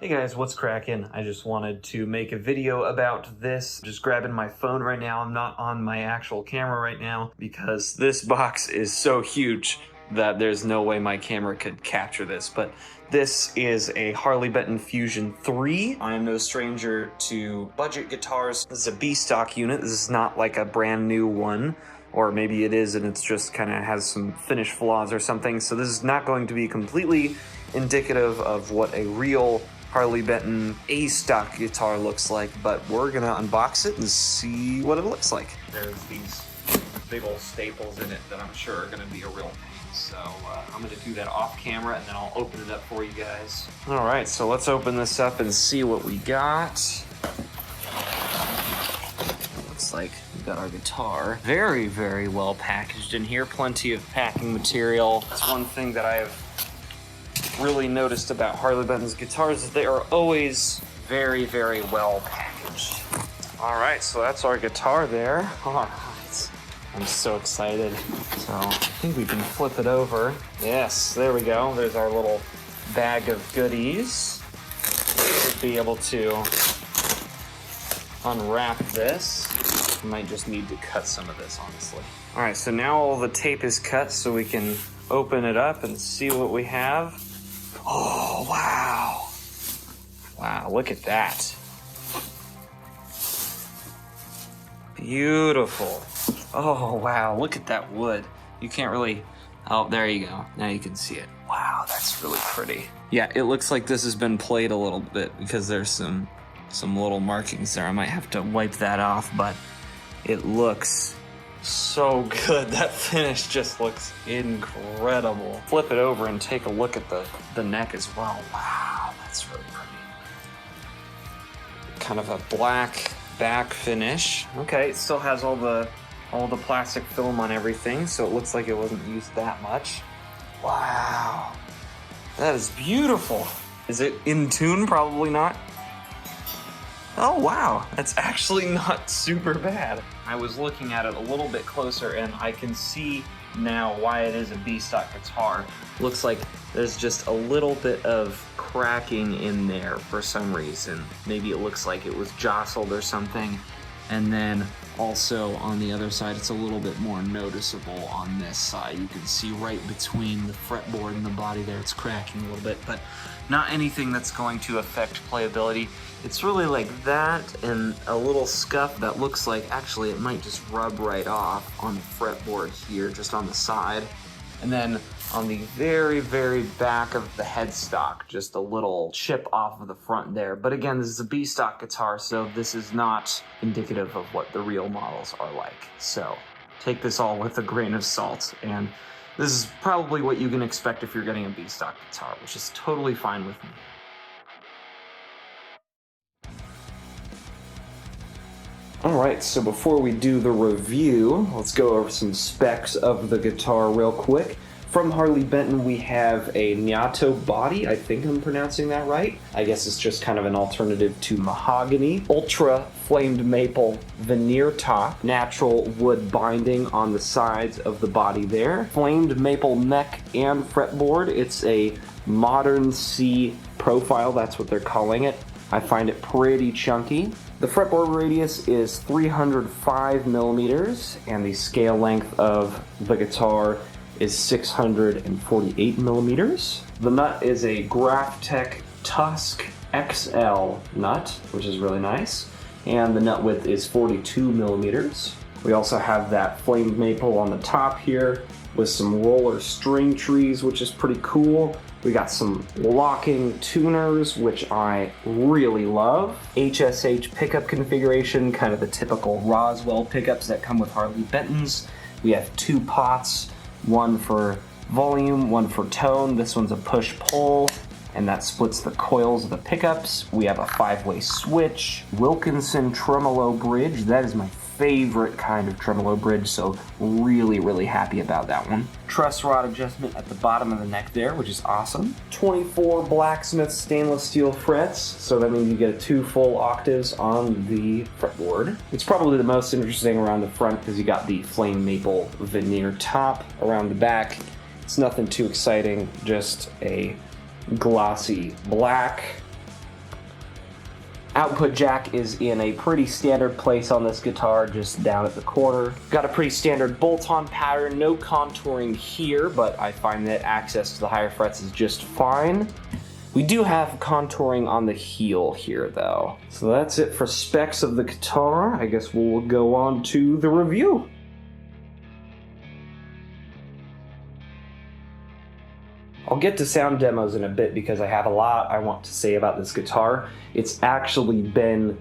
Hey guys, what's cracking? I just wanted to make a video about this. Just grabbing my phone right now. I'm not on my actual camera right now because this box is so huge that there's no way my camera could capture this. But this is a Harley Benton Fusion 3. I am no stranger to budget guitars. This is a B-stock unit. This is not like a brand new one. Or maybe it is and it's just kind of has some finish flaws or something. So this is not going to be completely indicative of what a real Harley Benton A-stock guitar looks like, but we're gonna unbox it and see what it looks like. There's these big old staples in it that I'm sure are gonna be a real pain. So I'm gonna do that off camera and then I'll open it up for you guys. All right, so let's open this up and see what we got. Looks like we've got our guitar. Very, very well packaged in here. Plenty of packing material. That's one thing that I have really noticed about Harley Benton's guitars is they are always very, very well packaged. All right, so that's our guitar there. All right, I'm so excited. So I think we can flip it over. Yes, there we go. There's our little bag of goodies. Should be able to unwrap this. I might just need to cut some of this, honestly. All right, so now all the tape is cut so we can open it up and see what we have. Oh, wow. Wow, look at that. Beautiful. Oh, wow, look at that wood. You can't really, oh, there you go. Now you can see it. Wow, that's really pretty. Yeah, it looks like this has been played a little bit because there's some little markings there. I might have to wipe that off, but it looks so good. That finish just looks incredible. Flip it over and take a look at the neck as well. Wow, that's really pretty. Kind of a black back finish. Okay, it still has all the plastic film on everything, so it looks like it wasn't used that much. Wow, that is beautiful. Is it in tune? Probably not. Oh wow, that's actually not super bad. I was looking at it a little bit closer and I can see now why it is a B-stock guitar. Looks like there's just a little bit of cracking in there for some reason. Maybe it looks like it was jostled or something. And then also on the other side, it's a little bit more noticeable on this side. You can see right between the fretboard and the body there, it's cracking a little bit, but not anything that's going to affect playability. It's really like that and a little scuff that looks like actually it might just rub right off on the fretboard here, just on the side. And then on the very, very back of the headstock, just a little chip off of the front there. But again, this is a B-stock guitar, so this is not indicative of what the real models are like. So take this all with a grain of salt. And this is probably what you can expect if you're getting a B-stock guitar, which is totally fine with me. Alright, so before we do the review, let's go over some specs of the guitar real quick. From Harley Benton, we have a Nyato body. I think I'm pronouncing that right. I guess it's just kind of an alternative to mahogany. Ultra flamed maple veneer top. Natural wood binding on the sides of the body there. Flamed maple neck and fretboard. It's a modern C profile, that's what they're calling it. I find it pretty chunky. The fretboard radius is 305 millimeters, and the scale length of the guitar is 648 millimeters. The nut is a Graphtec Tusk XL nut, which is really nice, and the nut width is 42 millimeters. We also have that flamed maple on the top here with some roller string trees, which is pretty cool. We got some locking tuners, which I really love. HSH pickup configuration, kind of the typical Roswell pickups that come with Harley Bentons. We have two pots, one for volume, one for tone. This one's a push-pull, and that splits the coils of the pickups. We have a 5-way switch. Wilkinson tremolo bridge. That is my favorite kind of tremolo bridge, so really, really happy about that one. Truss rod adjustment at the bottom of the neck there, which is awesome. 24 blacksmith stainless steel frets, so that means you get 2 full octaves on the fretboard. It's probably the most interesting around the front because you got the flame maple veneer top. Around the back, it's nothing too exciting, just a glossy black Output jack is in a pretty standard place on this guitar, just down at the corner. Got a pretty standard bolt-on pattern, no contouring here, but I find that access to the higher frets is just fine. We do have contouring on the heel here though. So that's it for specs of the guitar. I guess we'll go on to the review. I'll get to sound demos in a bit because I have a lot I want to say about this guitar. It's actually been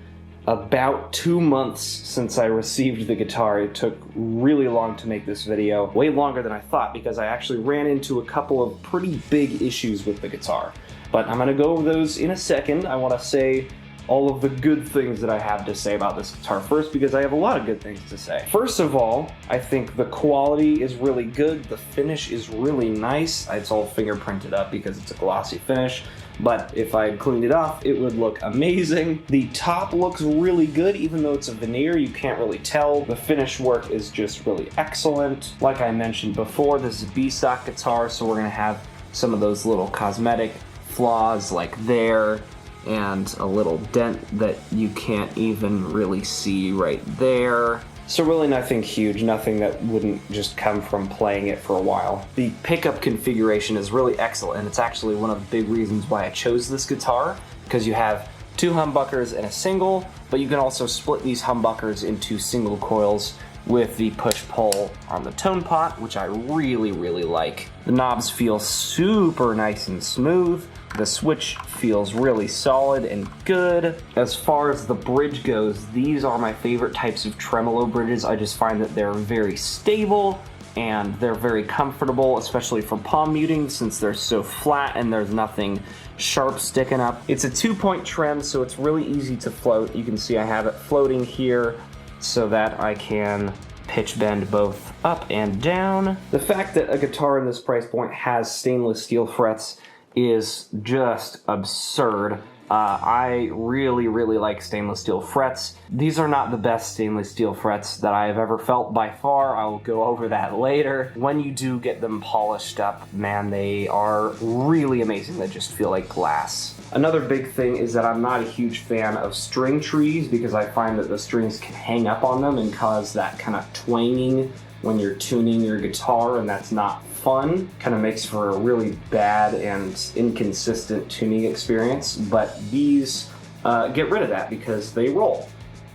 about 2 months since I received the guitar. It took really long to make this video, way longer than I thought, because I actually ran into a couple of pretty big issues with the guitar. But I'm gonna go over those in a second. I wanna say all of the good things that I have to say about this guitar first, because I have a lot of good things to say. First of all, I think the quality is really good. The finish is really nice. It's all fingerprinted up because it's a glossy finish, but if I had cleaned it off, it would look amazing. The top looks really good, even though it's a veneer, you can't really tell. The finish work is just really excellent. Like I mentioned before, this is a B-stock guitar, so we're gonna have some of those little cosmetic flaws like there, and a little dent that you can't even really see right there. So really nothing huge, nothing that wouldn't just come from playing it for a while. The pickup configuration is really excellent, and it's actually one of the big reasons why I chose this guitar, because you have 2 humbuckers and a single, but you can also split these humbuckers into single coils with the push-pull on the tone pot, which I really, really like. The knobs feel super nice and smooth. The switch feels really solid and good. As far as the bridge goes, these are my favorite types of tremolo bridges. I just find that they're very stable and they're very comfortable, especially for palm muting, since they're so flat and there's nothing sharp sticking up. It's a 2-point trem, so it's really easy to float. You can see I have it floating here so that I can pitch bend both up and down. The fact that a guitar in this price point has stainless steel frets is just absurd. I really, really like stainless steel frets. These are not the best stainless steel frets that I have ever felt by far. I will go over that later. When you do get them polished up, man, they are really amazing. They just feel like glass. Another big thing is that I'm not a huge fan of string trees, because I find that the strings can hang up on them and cause that kind of twanging when you're tuning your guitar, and that's not fun. Kind of makes for a really bad and inconsistent tuning experience, but these get rid of that because they roll.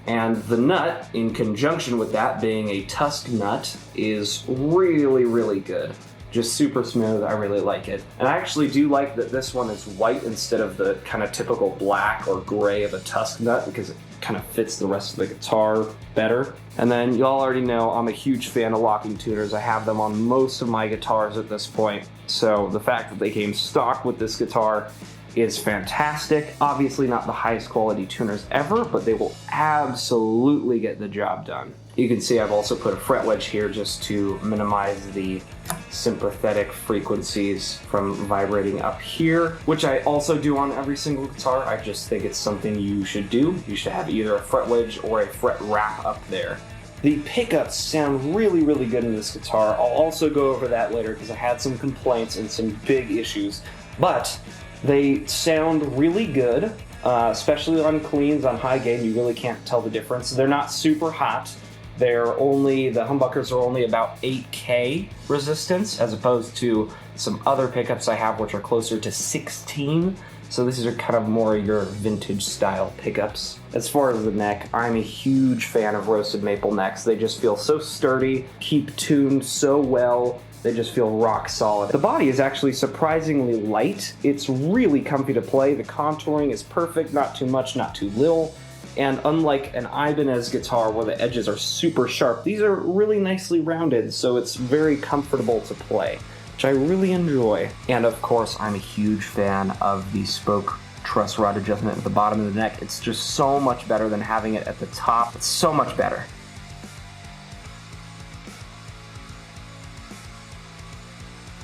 And the nut, in conjunction with that being a tusk nut, is really, really good. Just super smooth, I really like it. And I actually do like that this one is white instead of the kind of typical black or gray of a tusk nut, because it kind of fits the rest of the guitar better. And then y'all already know I'm a huge fan of locking tuners. I have them on most of my guitars at this point. So the fact that they came stock with this guitar is fantastic. Obviously not the highest quality tuners ever, but they will absolutely get the job done. You can see I've also put a fret wedge here just to minimize the sympathetic frequencies from vibrating up here, which I also do on every single guitar. I just think it's something you should do. You should have either a fret wedge or a fret wrap up there. The pickups sound really, really good in this guitar. I'll also go over that later because I had some complaints and some big issues, but they sound really good, especially on cleans. On high gain, you really can't tell the difference. They're not super hot. The humbuckers are only about 8K resistance, as opposed to some other pickups I have which are closer to 16. So these are kind of more your vintage style pickups. As far as the neck, I'm a huge fan of roasted maple necks. They just feel so sturdy, keep tuned so well. They just feel rock solid. The body is actually surprisingly light. It's really comfy to play. The contouring is perfect, not too much, not too little. And unlike an Ibanez guitar where the edges are super sharp, these are really nicely rounded, so it's very comfortable to play, which I really enjoy. And of course, I'm a huge fan of the spoke truss rod adjustment at the bottom of the neck. It's just so much better than having it at the top. It's so much better.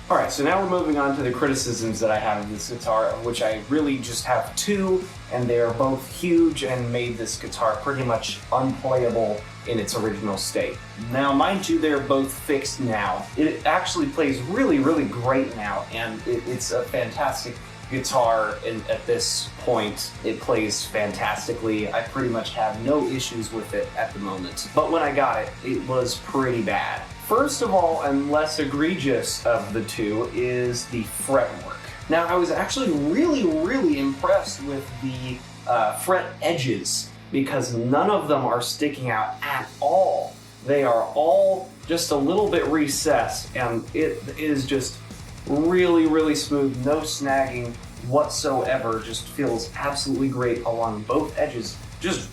Alright, so now we're moving on to the criticisms that I have of this guitar, of which I really just have 2, and they are both huge and made this guitar pretty much unplayable in its original state. Now, mind you, they're both fixed now. It actually plays really, really great now, and it's a fantastic guitar at this point. It plays fantastically. I pretty much have no issues with it at the moment. But when I got it, it was pretty bad. First of all, and less egregious of the two, is the fretwork. Now, I was actually really impressed with the fret edges, because none of them are sticking out at all. They are all just a little bit recessed, and it is just really smooth, no snagging whatsoever. Just feels absolutely great along both edges.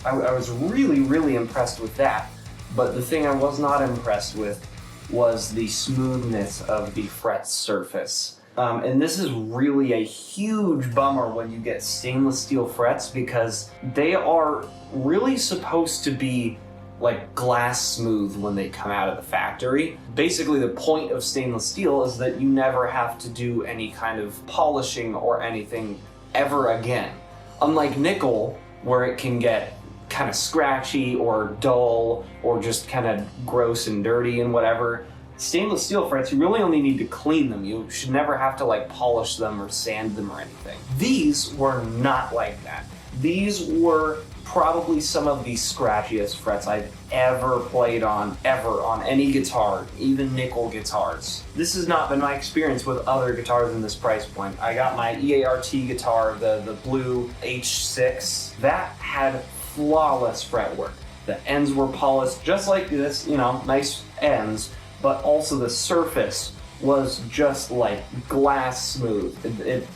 I was really impressed with that. But the thing I was not impressed with was the smoothness of the fret surface. And this is really a huge bummer when you get stainless steel frets, because they are really supposed to be like glass smooth when they come out of the factory. Basically, the point of stainless steel is that you never have to do any kind of polishing or anything ever again. Unlike nickel, where it can get kind of scratchy or dull or just kind of gross and dirty and whatever, stainless steel frets, you really only need to clean them. You should never have to like polish them or sand them or anything. These were not like that. These were probably some of the scratchiest frets I've ever played on, ever, on any guitar, even nickel guitars. This has not been my experience with other guitars in this price point. I got my EART guitar, the blue H6, that had flawless fretwork. The ends were polished just like this, you know, nice ends, but also the surface was just like glass smooth. It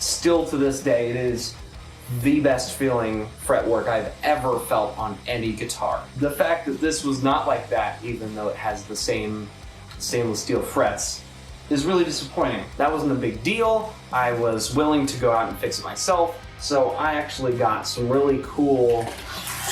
still to this day, it is the best feeling fretwork I've ever felt on any guitar. The fact that this was not like that, even though it has the same stainless steel frets, is really disappointing. That wasn't a big deal. I was willing to go out and fix it myself, so I actually got some really cool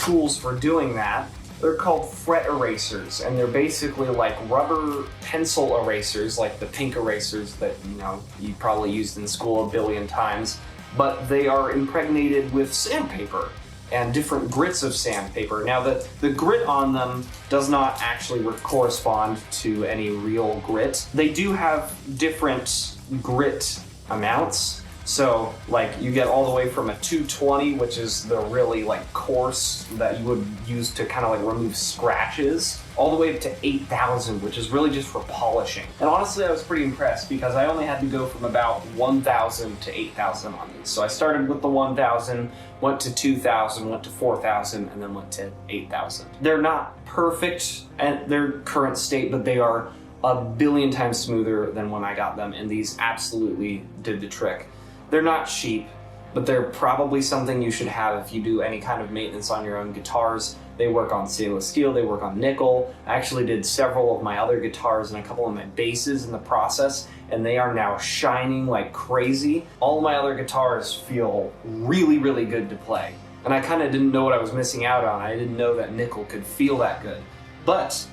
tools for doing that. They're called fret erasers, and they're basically like rubber pencil erasers, like the pink erasers that, you know, you probably used in school a billion times, but they are impregnated with sandpaper and different grits of sandpaper. Now, the grit on them does not actually correspond to any real grit. They do have different grit amounts. So, like, you get all the way from a 220, which is the really, like, coarse that you would use to kind of, like, remove scratches, all the way up to 8,000, which is really just for polishing. And honestly, I was pretty impressed, because I only had to go from about 1,000 to 8,000 on these. So I started with the 1,000, went to 2,000, went to 4,000, and then went to 8,000. They're not perfect at their current state, but they are a billion times smoother than when I got them, and these absolutely did the trick. They're not cheap, but they're probably something you should have if you do any kind of maintenance on your own guitars. They work on stainless steel, they work on nickel. I actually did several of my other guitars and a couple of my basses in the process, and they are now shining like crazy. All of my other guitars feel really good to play. And I kind of didn't know what I was missing out on. I didn't know that nickel could feel that good. But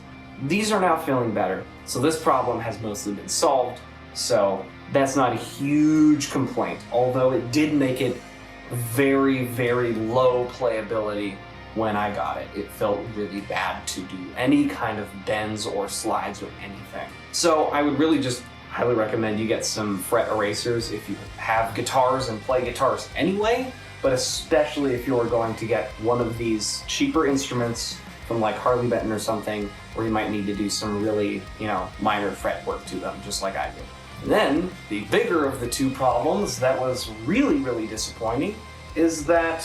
these are now feeling better. So this problem has mostly been solved. So that's not a huge complaint, although it did make it very low playability when I got it. It felt really bad to do any kind of bends or slides or anything. So I would really just highly recommend you get some fret erasers if you have guitars and play guitars anyway, but especially if you're going to get one of these cheaper instruments from like Harley Benton or something, where you might need to do some really, you know, minor fret work to them, just like I did. And then, the bigger of the two problems that was really disappointing is that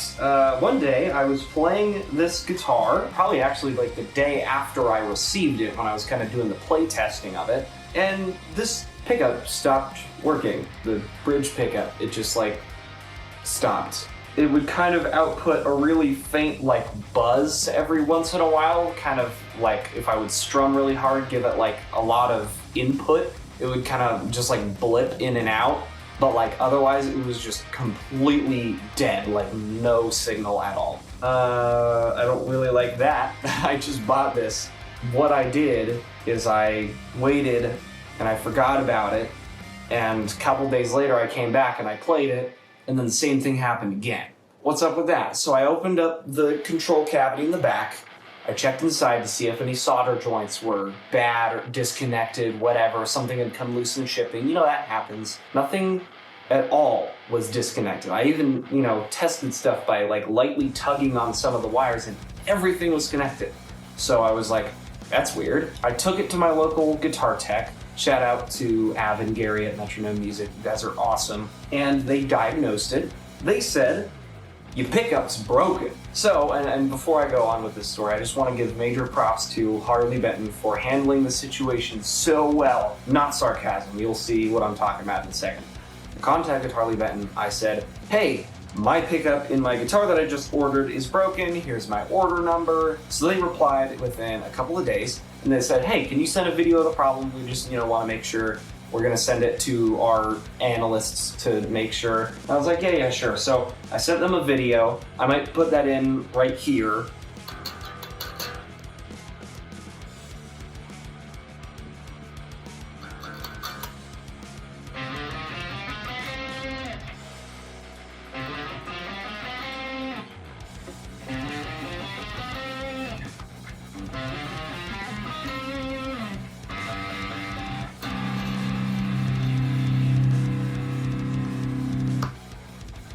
one day I was playing this guitar, probably actually like the day after I received it when I was kind of doing the play testing of it, and this pickup stopped working. The bridge pickup, it just like stopped. It would kind of output a really faint like buzz every once in a while, kind of like if I would strum really hard, give it like a lot of input, it would kind of just like blip in and out, but like otherwise it was just completely dead, like no signal at all. I don't really like that. I just bought this. What I did is I waited and I forgot about it, and a couple days later I came back and I played it, and then the same thing happened again. What's up with that? So I opened up the control cavity in the back, I checked inside to see if any solder joints were bad or disconnected, whatever, something had come loose in shipping. You know, that happens. Nothing at all was disconnected. I even, tested stuff by like lightly tugging on some of the wires and everything was connected. So I was like, that's weird. I took it to my local guitar tech. Shout out to Av and Gary at Metronome Music. You guys are awesome. And they diagnosed it. They said, your pickup's broken. So, and before I go on with this story, I just want to give major props to Harley Benton for handling the situation so well. Not sarcasm, you'll see what I'm talking about in a second. I contacted Harley Benton, I said, hey, my pickup in my guitar that I just ordered is broken, here's my order number. So they replied within a couple of days, and they said, hey, can you send a video of the problem? We just, want to make sure. We're gonna send it to our analysts to make sure. And I was like, yeah, sure. So I sent them a video. I might put that in right here.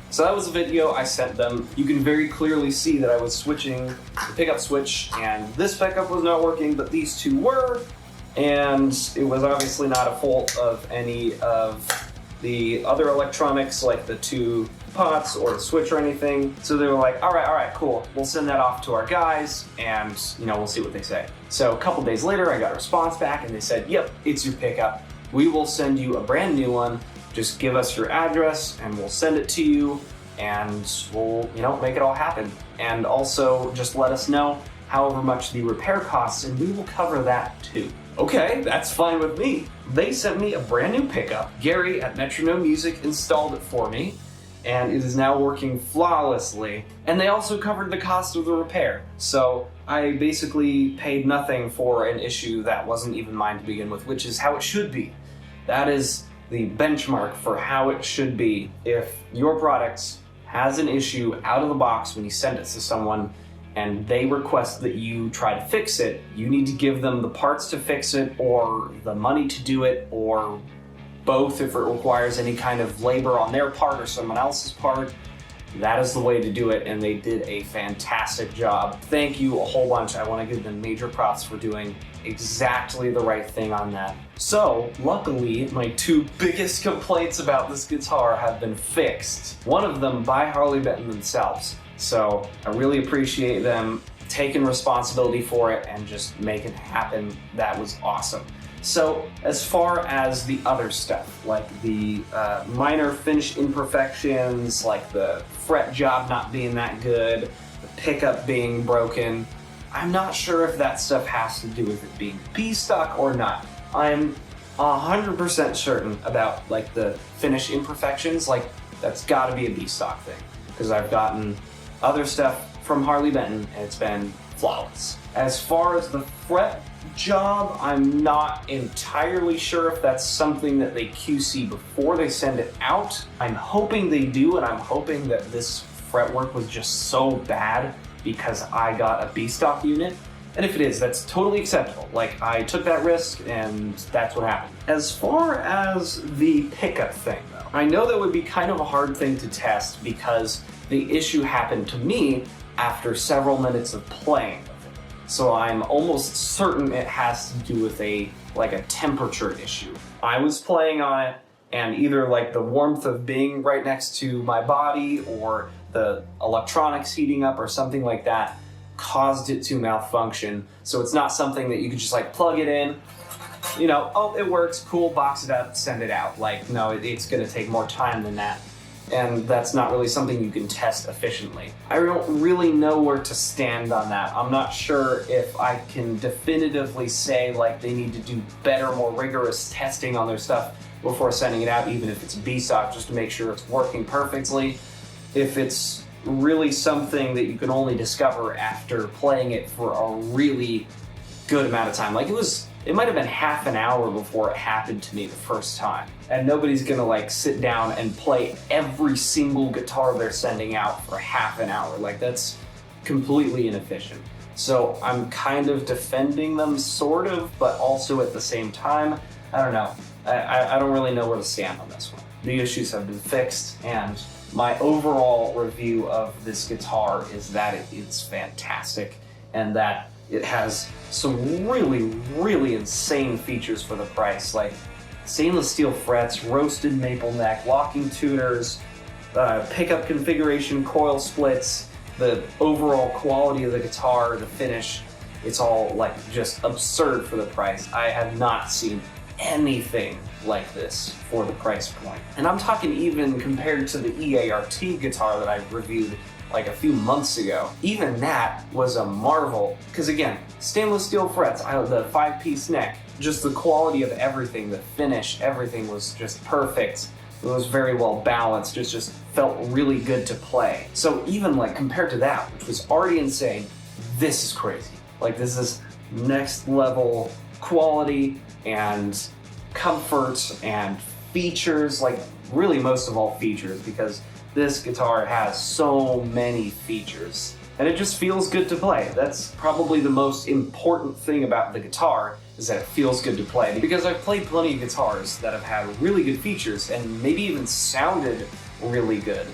So that was a video I sent them. You can very clearly see that I was switching the pickup switch, and this pickup was not working, but these two were. And it was obviously not a fault of any of the other electronics, like the two pots or the switch or anything. So they were like, all right, cool. We'll send that off to our guys, and we'll see what they say. So a couple days later, I got a response back, and they said, yep, it's your pickup. We will send you a brand new one. Just give us your address and we'll send it to you, and we'll, make it all happen. And also just let us know however much the repair costs, and we will cover that too. Okay, that's fine with me. They sent me a brand new pickup. Gary at Metronome Music installed it for me, and it is now working flawlessly. And they also covered the cost of the repair. So I basically paid nothing for an issue that wasn't even mine to begin with, which is how it should be. That is the benchmark for how it should be. If your product has an issue out of the box when you send it to someone and they request that you try to fix it, you need to give them the parts to fix it, or the money to do it, or both if it requires any kind of labor on their part or someone else's part. That is the way to do it, and they did a fantastic job. Thank you a whole bunch. I want to give them major props for doing exactly the right thing on that. So, luckily, my two biggest complaints about this guitar have been fixed. One of them by Harley Benton themselves. So, I really appreciate them taking responsibility for it and just making it happen. That was awesome. So, as far as the other stuff, like the minor finish imperfections, like the fret job not being that good, the pickup being broken, I'm not sure if that stuff has to do with it being B-stock or not. I'm 100% certain about like the finish imperfections, like that's gotta be a B-stock thing, because I've gotten other stuff from Harley Benton and it's been flawless. As far as the fret job, I'm not entirely sure if that's something that they QC before they send it out. I'm hoping they do, and I'm hoping that this fretwork was just so bad because I got a B-stock unit. And if it is, that's totally acceptable. Like, I took that risk and that's what happened. As far as the pickup thing though, I know that would be kind of a hard thing to test because the issue happened to me after several minutes of playing with it. So I'm almost certain it has to do with a temperature issue. I was playing on it, and either like the warmth of being right next to my body or the electronics heating up or something like that caused it to malfunction. So it's not something that you could just like plug it in, oh, it works, cool, box it up, send it out. Like, no, it's gonna take more time than that. And that's not really something you can test efficiently. I don't really know where to stand on that. I'm not sure if I can definitively say like they need to do better, more rigorous testing on their stuff before sending it out, even if it's B-stock, just to make sure it's working perfectly. If it's really something that you can only discover after playing it for a really good amount of time. Like it might have been half an hour before it happened to me the first time. And nobody's gonna like sit down and play every single guitar they're sending out for half an hour. Like that's completely inefficient. So I'm kind of defending them sort of, but also at the same time, I don't know. I don't really know where to stand on this one. The issues have been fixed, and my overall review of this guitar is that it's fantastic, and that it has some really insane features for the price, like stainless steel frets, roasted maple neck, locking tuners, pickup configuration, coil splits, the overall quality of the guitar, the finish. It's all like just absurd for the price. I have not seen anything like this for the price point. And I'm talking even compared to the EART guitar that I reviewed like a few months ago. Even that was a marvel, because again, stainless steel frets, the 5-piece neck, just the quality of everything, the finish, everything was just perfect. It was very well balanced, just felt really good to play. So even like compared to that, which was already insane, this is crazy. Like this is next level quality and comfort and features, like really most of all features, because this guitar has so many features and it just feels good to play. That's probably the most important thing about the guitar, is that it feels good to play, because I've played plenty of guitars that have had really good features and maybe even sounded really good,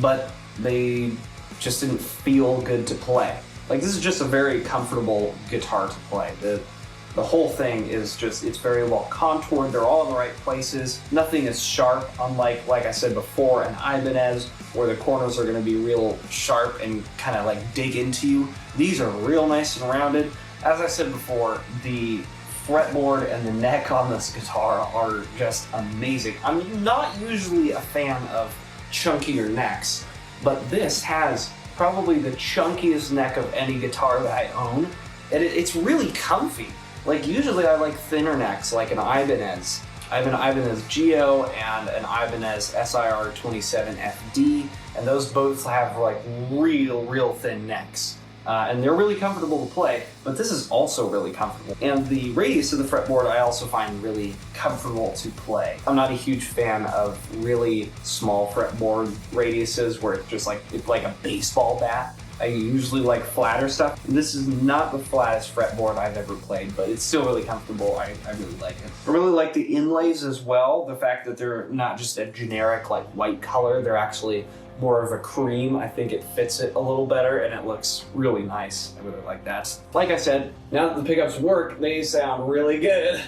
but they just didn't feel good to play. Like this is just a very comfortable guitar to play. The whole thing is just, it's very well contoured, they're all in the right places, nothing is sharp, unlike, like I said before, an Ibanez, where the corners are going to be real sharp and kind of like dig into you. These are real nice and rounded. As I said before, the fretboard and the neck on this guitar are just amazing. I'm not usually a fan of chunkier necks, but this has probably the chunkiest neck of any guitar that I own, and it's really comfy. Like usually I like thinner necks, like an Ibanez. I have an Ibanez Geo and an Ibanez SIR 27FD, and those both have like real thin necks. And they're really comfortable to play, but this is also really comfortable. And the radius of the fretboard I also find really comfortable to play. I'm not a huge fan of really small fretboard radiuses where it's just like, it's like a baseball bat. I usually like flatter stuff. This is not the flattest fretboard I've ever played, but it's still really comfortable. I really like it. I really like the inlays as well. The fact that they're not just a generic like white color, they're actually more of a cream. I think it fits it a little better and it looks really nice. I really like that. Like I said, now that the pickups work, they sound really good.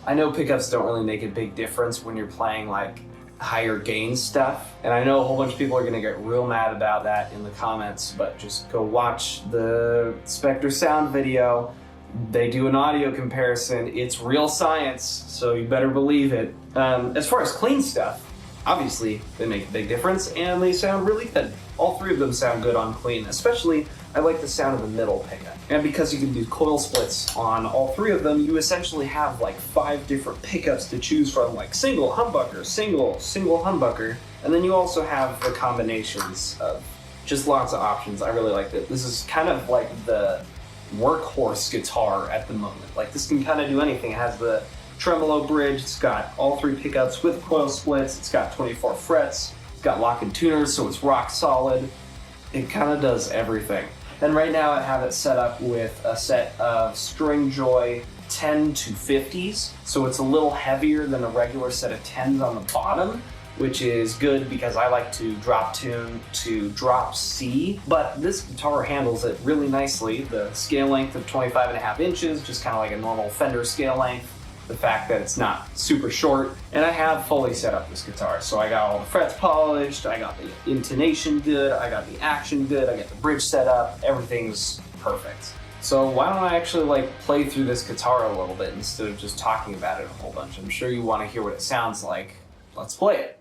I know pickups don't really make a big difference when you're playing like higher gain stuff, and I know a whole bunch of people are gonna get real mad about that in the comments, but just go watch the Spectre sound video. They do an audio comparison. It's real science, so you better believe it. As far as clean stuff, obviously they make a big difference and they sound really good. All three of them sound good on clean, especially I like the sound of the middle pickup. And because you can do coil splits on all three of them, you essentially have like 5 different pickups to choose from, like single humbucker, single humbucker, and then you also have the combinations of just lots of options. I really like that. This is kind of like the workhorse guitar at the moment. Like this can kind of do anything. It has the tremolo bridge, it's got all 3 pickups with coil splits, it's got 24 frets, it's got lock and tuners, so it's rock solid. It kind of does everything. And right now I have it set up with a set of Stringjoy 10 to 50s, so it's a little heavier than a regular set of 10s on the bottom, which is good because I like to drop tune to drop C, but this guitar handles it really nicely. The scale length of 25.5 inches, just kind of like a normal Fender scale length. The fact that it's not super short, and I have fully set up this guitar. So I got all the frets polished, I got the intonation good, I got the action good, I got the bridge set up, everything's perfect. So why don't I actually like play through this guitar a little bit instead of just talking about it a whole bunch. I'm sure you want to hear what it sounds like. Let's play it.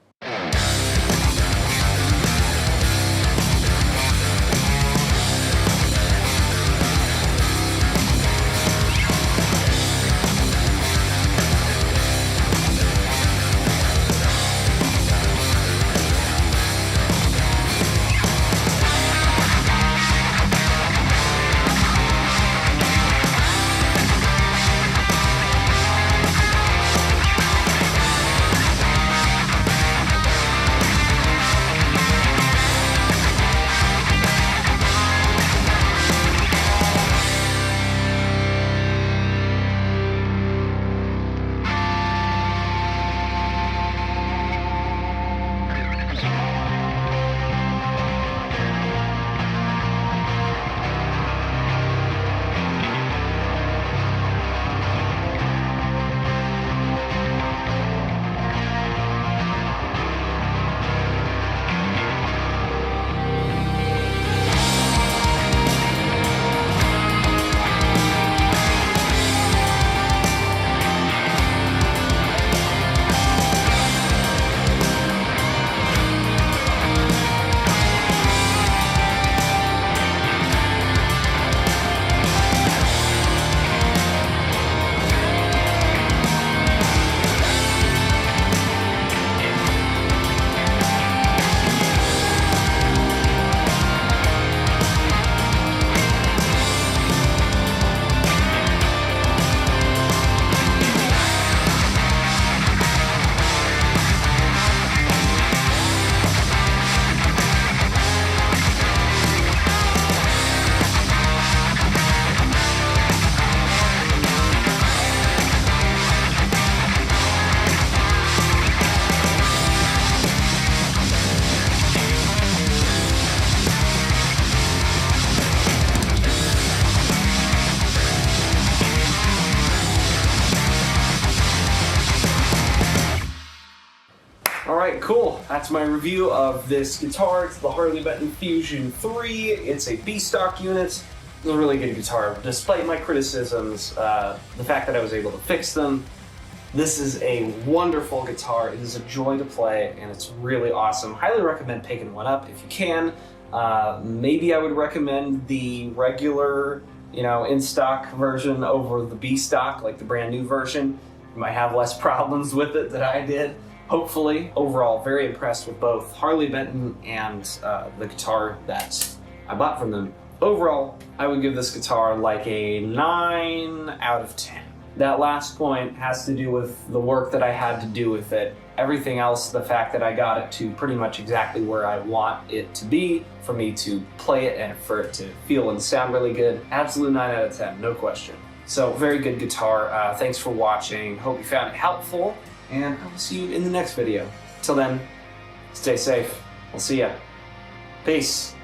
Alright, cool. That's my review of this guitar. It's the Harley Benton Fusion 3. It's a B-stock unit. It's a really good guitar. Despite my criticisms, the fact that I was able to fix them, this is a wonderful guitar. It is a joy to play, and it's really awesome. Highly recommend picking one up if you can. Maybe I would recommend the regular, in-stock version over the B-stock, like the brand new version. You might have less problems with it than I did. Hopefully. Overall, very impressed with both Harley Benton and the guitar that I bought from them. Overall, I would give this guitar like a 9 out of 10. That last point has to do with the work that I had to do with it. Everything else, the fact that I got it to pretty much exactly where I want it to be, for me to play it and for it to feel and sound really good, absolute 9 out of 10, no question. So, very good guitar. Thanks for watching. Hope you found it helpful. And I will see you in the next video. Till then, stay safe. We'll see ya. Peace.